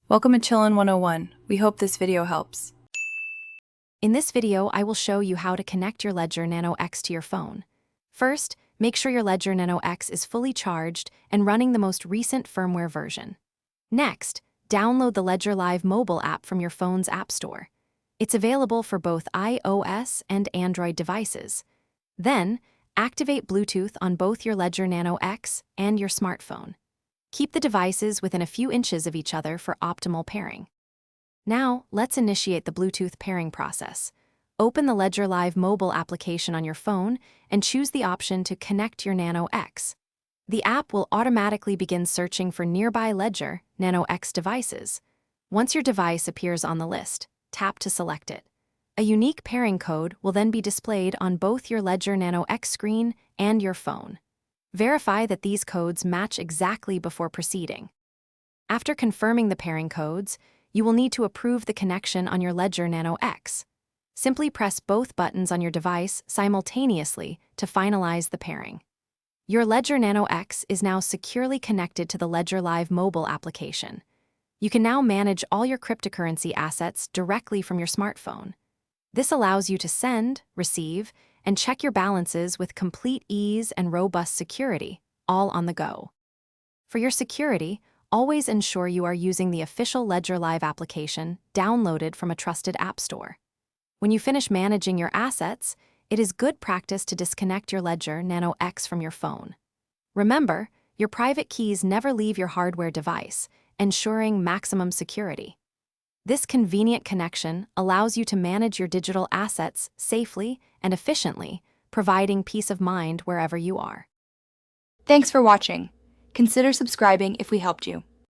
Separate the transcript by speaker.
Speaker 1: Welcome to Chillin' 101. We hope this video helps.
Speaker 2: In this video, I will show you how to connect your Ledger Nano X to your phone. First, make sure your Ledger Nano X is fully charged and running the most recent firmware version. Next, download the Ledger Live mobile app from your phone's App Store. It's available for both iOS and Android devices. Then, activate Bluetooth on both your Ledger Nano X and your smartphone. Keep the devices within a few inches of each other for optimal pairing. Now, let's initiate the Bluetooth pairing process. Open the Ledger Live mobile application on your phone and choose the option to connect your Nano X. The app will automatically begin searching for nearby Ledger Nano X devices. Once your device appears on the list, tap to select it. A unique pairing code will then be displayed on both your Ledger Nano X screen and your phone. Verify that these codes match exactly before proceeding. After confirming the pairing codes, you will need to approve the connection on your Ledger Nano X. Simply press both buttons on your device simultaneously to finalize the pairing. Your Ledger Nano X is now securely connected to the Ledger Live mobile application. You can now manage all your cryptocurrency assets directly from your smartphone. This allows you to send, receive, and check your balances with complete ease and robust security, all on the go. For your security, always ensure you are using the official Ledger Live application downloaded from a trusted app store. When you finish managing your assets, it is good practice to disconnect your Ledger Nano X from your phone. Remember, your private keys never leave your hardware device, ensuring maximum security. This convenient connection allows you to manage your digital assets safely and efficiently, providing peace of mind wherever you are.
Speaker 3: Thanks for watching. Consider subscribing if we helped you.